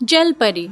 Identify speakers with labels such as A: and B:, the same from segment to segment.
A: जलपरी।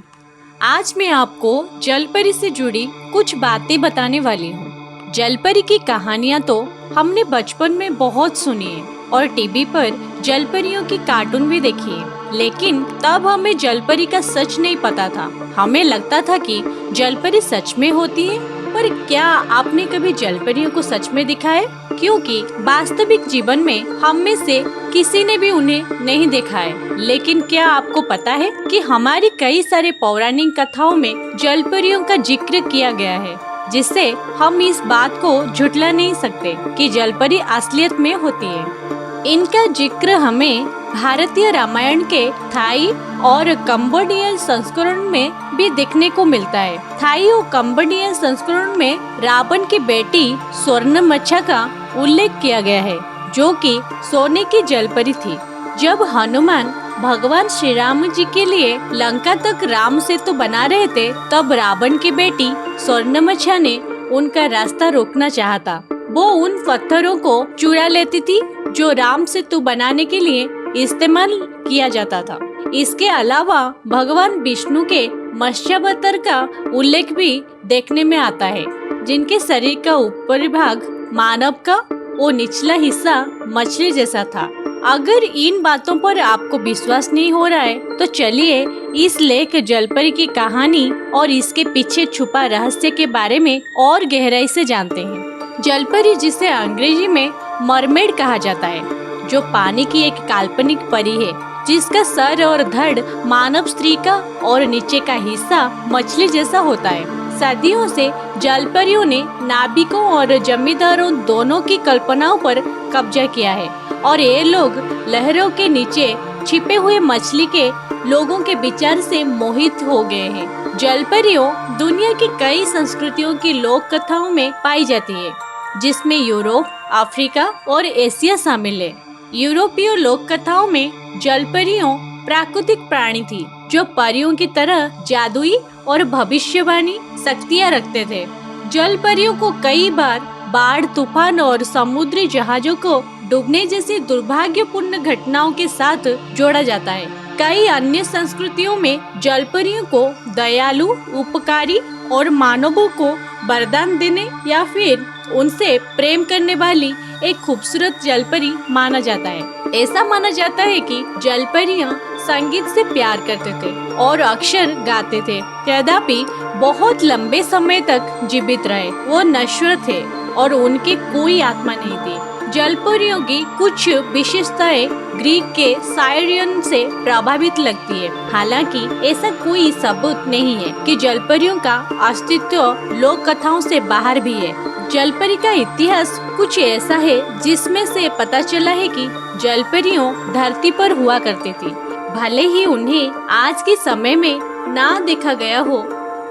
A: आज मैं आपको जलपरी से जुड़ी कुछ बातें बताने वाली हूँ। जलपरी की कहानियाँ तो हमने बचपन में बहुत सुनी है और टीवी पर जलपरियों की कार्टून भी देखी है, लेकिन तब हमें जलपरी का सच नहीं पता था। हमें लगता था कि जलपरी सच में होती है, पर क्या आपने कभी जलपरियों को सच में देखा है? क्योंकि वास्तविक जीवन में हम में से किसी ने भी उन्हें नहीं देखा है। लेकिन क्या आपको पता है कि हमारी कई सारे पौराणिक कथाओं में जलपरियों का जिक्र किया गया है, जिससे हम इस बात को झुठला नहीं सकते कि जलपरी असलियत में होती है। इनका जिक्र हमें भारतीय रामायण के थाई और कंबोडियन संस्करण में भी देखने को मिलता है। थाई और कंबोडियन संस्करण में रावण की बेटी स्वर्णमच्छा का उल्लेख किया गया है, जो कि सोने की जलपरी थी। जब हनुमान भगवान श्री राम जी के लिए लंका तक राम सेतु बना रहे थे, तब रावण की बेटी स्वर्णमच्छा ने उनका रास्ता रोकना चाहा था। वो उन पत्थरों को चुरा लेती थी जो राम सेतु बनाने के लिए इस्तेमाल किया जाता था। इसके अलावा भगवान विष्णु के मत्स्यावतार का उल्लेख भी देखने में आता है, जिनके शरीर का ऊपरी भाग मानव का और निचला हिस्सा मछली जैसा था। अगर इन बातों पर आपको विश्वास नहीं हो रहा है, तो चलिए इस लेख जलपरी की कहानी और इसके पीछे छुपा रहस्य के बारे में और गहराई से जानते हैं। जलपरी, जिसे अंग्रेजी में मरमेड कहा जाता है, जो पानी की एक काल्पनिक परी है, जिसका सर और धड़ मानव स्त्री का और नीचे का हिस्सा मछली जैसा होता है। सदियों से जलपरियों ने नाविकों और जमींदारों दोनों की कल्पनाओं पर कब्जा किया है, और ये लोग लहरों के नीचे छिपे हुए मछली के लोगों के विचार से मोहित हो गए हैं। जलपरियों दुनिया की कई संस्कृतियों की लोक कथाओं में पाई जाती है, जिसमें यूरोप, अफ्रीका और एशिया शामिल है। यूरोपीय लोक कथाओं में जलपरियों प्राकृतिक प्राणी थी, जो परियों की तरह जादुई और भविष्यवाणी शक्तियाँ रखते थे। जलपरियों को कई बार बाढ़, तूफान और समुद्री जहाजों को डूबने जैसी दुर्भाग्यपूर्ण घटनाओं के साथ जोड़ा जाता है। कई अन्य संस्कृतियों में जलपरियों को दयालु, उपकारी और मानवों को वरदान देने या फिर उनसे प्रेम करने वाली एक खूबसूरत जलपरी माना जाता है। ऐसा माना जाता है कि जलपरियां संगीत से प्यार करते थे और अक्षर गाते थे, यद्यपि बहुत लंबे समय तक जीवित रहे। वो नश्वर थे और उनकी कोई आत्मा नहीं थी। जलपरियों की कुछ विशेषताएं ग्रीक के सायरियन से प्रभावित लगती है। हालांकि ऐसा कोई सबूत नहीं है कि जलपरियों का अस्तित्व लोक कथाओं से बाहर भी है। जलपरी का इतिहास कुछ ऐसा है जिसमें से पता चला है कि जलपरियों धरती पर हुआ करती थी, भले ही उन्हें आज के समय में ना देखा गया हो।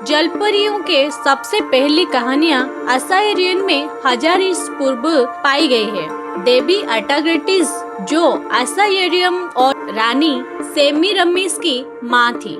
A: जलपरियों के सबसे पहली कहानियां असायरियन में 1000 ईसा पूर्व पाई गई है। देवी अटाग्रटिस, जो असायरियम और रानी सेमीरमिस की माँ थी,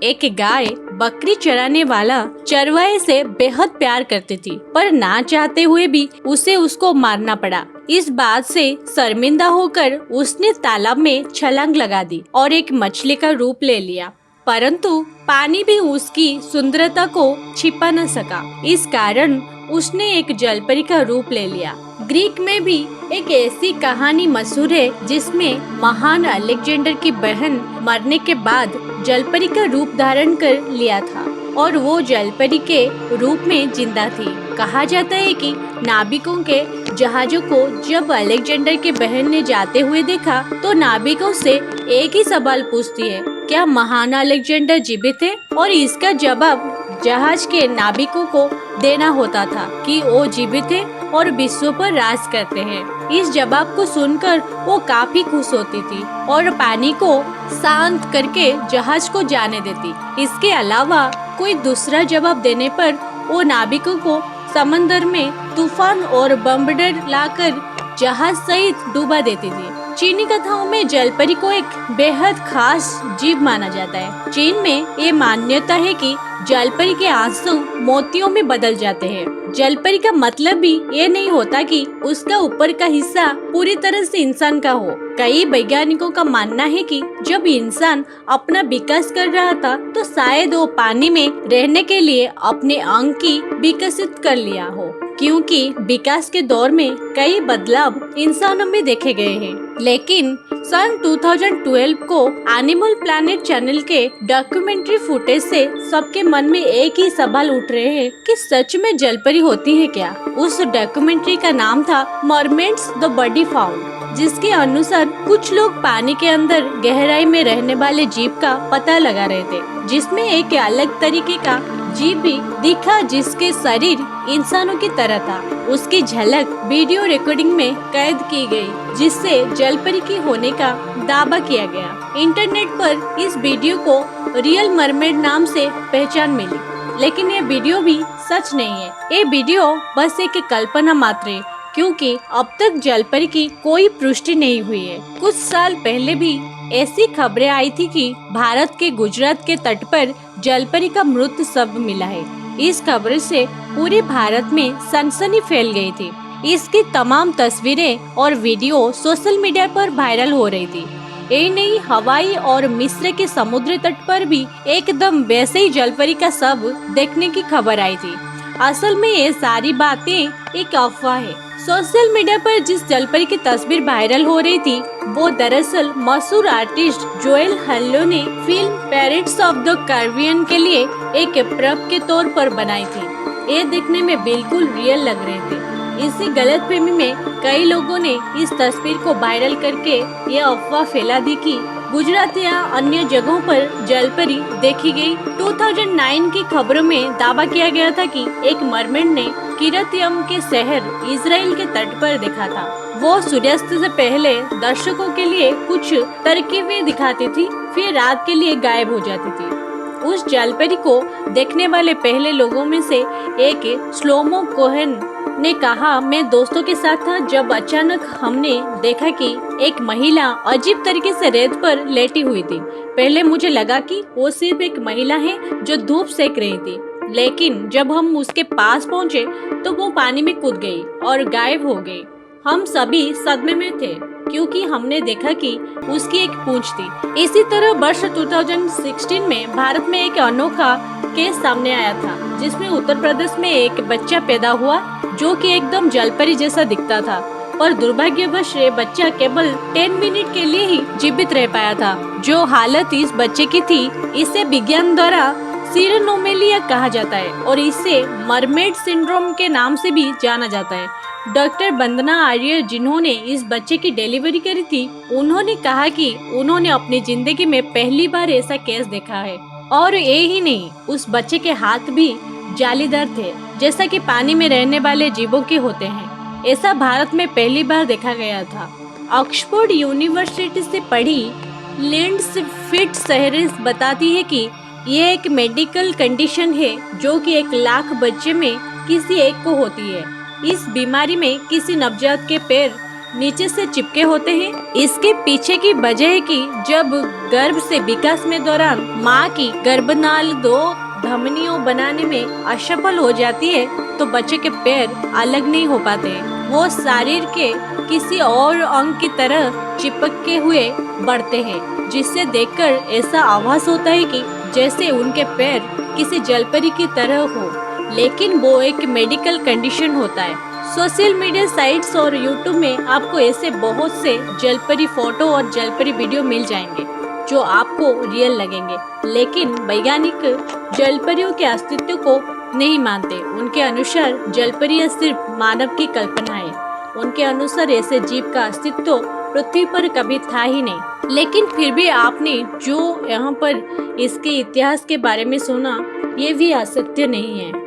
A: एक गाय बकरी चराने वाला चरवाहे से बेहद प्यार करती थी, पर ना चाहते हुए भी उसे उसको मारना पड़ा। इस बात से शर्मिंदा होकर उसने तालाब में छलांग लगा दी और एक मछली का रूप ले लिया, परंतु पानी भी उसकी सुंदरता को छिपा न सका। इस कारण उसने एक जलपरी का रूप ले लिया। ग्रीक में भी एक ऐसी कहानी मशहूर है, जिसमें महान अलेक्जेंडर की बहन मरने के बाद जलपरी का रूप धारण कर लिया था और वो जलपरी के रूप में जिंदा थी। कहा जाता है कि नाविकों के जहाजों को जब अलेक्जेंडर की बहन ने जाते हुए देखा, तो नाविकों से एक ही सवाल पूछती है, क्या महान अलेक्जेंडर जीवित है? और इसका जवाब जहाज के नाविकों को देना होता था कि वो जीवित है और विश्व पर राज करते हैं। इस जवाब को सुनकर वो काफी खुश होती थी और पानी को शांत करके जहाज को जाने देती। इसके अलावा कोई दूसरा जवाब देने पर वो नाविकों को समंदर में तूफान और बवंडर लाकर जहाज सहित डुबा देती थी। चीनी कथाओं में जलपरी को एक बेहद खास जीव माना जाता है। चीन में ये मान्यता है कि जलपरी के आंसू मोतियों में बदल जाते हैं। जलपरी का मतलब भी ये नहीं होता कि उसका ऊपर का हिस्सा पूरी तरह से इंसान का हो। कई वैज्ञानिकों का मानना है कि जब इंसान अपना विकास कर रहा था तो शायद वो पानी में रहने के लिए अपने अंग की विकसित कर लिया हो, क्योंकि विकास के दौर में कई बदलाव इंसानों में देखे गए हैं। लेकिन सन 2012 को एनिमल प्लैनेट चैनल के डॉक्यूमेंट्री फुटेज से सबके मन में एक ही सवाल उठ रहे हैं कि सच में जलपरी होती है क्या। उस डॉक्यूमेंट्री का नाम था मरमेड्स द बॉडी फाउंड, जिसके अनुसार कुछ लोग पानी के अंदर गहराई में रहने वाले जीव का पता लगा रहे थे, जिसमें एक अलग तरीके का जीव भी दिखा जिसके शरीर इंसानों की तरह था। उसकी झलक वीडियो रिकॉर्डिंग में कैद की गई, जिससे जलपरी की होने का दावा किया गया। इंटरनेट पर इस वीडियो को रियल मरमेड नाम से पहचान मिली, लेकिन ये वीडियो भी सच नहीं है। ये वीडियो बस एक कल्पना मात्र है, क्योंकि अब तक जलपरी की कोई पुष्टि नहीं हुई है। कुछ साल पहले भी ऐसी खबरें आई थी कि भारत के गुजरात के तट पर जलपरी का मृत शव मिला है। इस खबर से पूरे भारत में सनसनी फैल गई थी। इसकी तमाम तस्वीरें और वीडियो सोशल मीडिया पर वायरल हो रही थी। यही नहीं, हवाई और मिस्र के समुद्र तट पर भी एकदम वैसे ही जलपरी का शव देखने की खबर आई थी। असल में ये सारी बातें एक अफवाह है। सोशल मीडिया पर जिस जलपरी की तस्वीर वायरल हो रही थी वो दरअसल मशहूर आर्टिस्ट जोएल हल्लो ने film parrots of the Caribbean के लिए एक प्रप के तौर पर बनाई थी। ये देखने में बिल्कुल रियल लग रहे थे। इसी गलतफहमी में कई लोगों ने इस तस्वीर को वायरल करके ये अफवाह फैला दी कि गुजरात या अन्य जगहों पर जलपरी देखी गई। 2009 की खबरों में दावा किया गया था कि एक मरमेड ने किरतयम के शहर इजराइल के तट पर देखा था। वो सूर्यास्त से पहले दर्शकों के लिए कुछ तरकीबें दिखाती थी, फिर रात के लिए गायब हो जाती थी। उस जलपरी को देखने वाले पहले लोगों में से एक स्लोमो कोहेन ने कहा, मैं दोस्तों के साथ था जब अचानक हमने देखा कि एक महिला अजीब तरीके से रेत पर लेटी हुई थी। पहले मुझे लगा कि वो सिर्फ एक महिला है जो धूप सेक रही थी, लेकिन जब हम उसके पास पहुंचे तो वो पानी में कूद गई और गायब हो गई। हम सभी सदमे में थे क्योंकि हमने देखा कि उसकी एक पूंछ थी। इसी तरह वर्ष 2016 में भारत में एक अनोखा केस सामने आया था, जिसमें उत्तर प्रदेश में एक बच्चा पैदा हुआ जो कि एकदम जलपरी जैसा दिखता था, पर दुर्भाग्यवश ये बच्चा केवल 10 मिनट के लिए ही जीवित रह पाया था। जो हालत इस बच्चे की थी, इसे विज्ञान द्वारा सीरोनोमेलिया कहा जाता है और इसे मरमेड सिंड्रोम के नाम से भी जाना जाता है। डॉक्टर वंदना आर्य, जिन्होंने इस बच्चे की डिलीवरी करी थी, उन्होंने कहा कि उन्होंने अपनी जिंदगी में पहली बार ऐसा केस देखा है। और ये ही नहीं, उस बच्चे के हाथ भी जालीदार थे, जैसा कि पानी में रहने वाले जीवों के होते हैं। ऐसा भारत में पहली बार देखा गया था। ऑक्सफोर्ड यूनिवर्सिटी से पढ़ी लिंड्स फिट्जसेरल्स बताती है कि ये एक मेडिकल कंडीशन है जो कि 1 लाख बच्चे में किसी एक को होती है। इस बीमारी में किसी नवजात के पैर नीचे से चिपके होते हैं। इसके पीछे की वजह है कि जब गर्भ से विकास में दौरान माँ की गर्भनाल 2 धमनियों बनाने में असफल हो जाती है तो बच्चे के पैर अलग नहीं हो पाते। वो शरीर के किसी और अंग की तरह चिपके हुए बढ़ते हैं, जिससे देखकर ऐसा आभास होता है कि जैसे उनके पैर किसी जलपरी की तरह हो, लेकिन वो एक मेडिकल कंडीशन होता है। सोशल मीडिया साइट्स और यूट्यूब में आपको ऐसे बहुत से जलपरी फोटो और जलपरी वीडियो मिल जाएंगे जो आपको रियल लगेंगे, लेकिन वैज्ञानिक जलपरियों के अस्तित्व को नहीं मानते। उनके अनुसार जलपरियां सिर्फ मानव की कल्पना है। उनके अनुसार ऐसे जीव का अस्तित्व पृथ्वी पर कभी था ही नहीं। लेकिन फिर भी आपने जो यहाँ पर इसके इतिहास के बारे में सुना, ये भी असत्य नहीं है।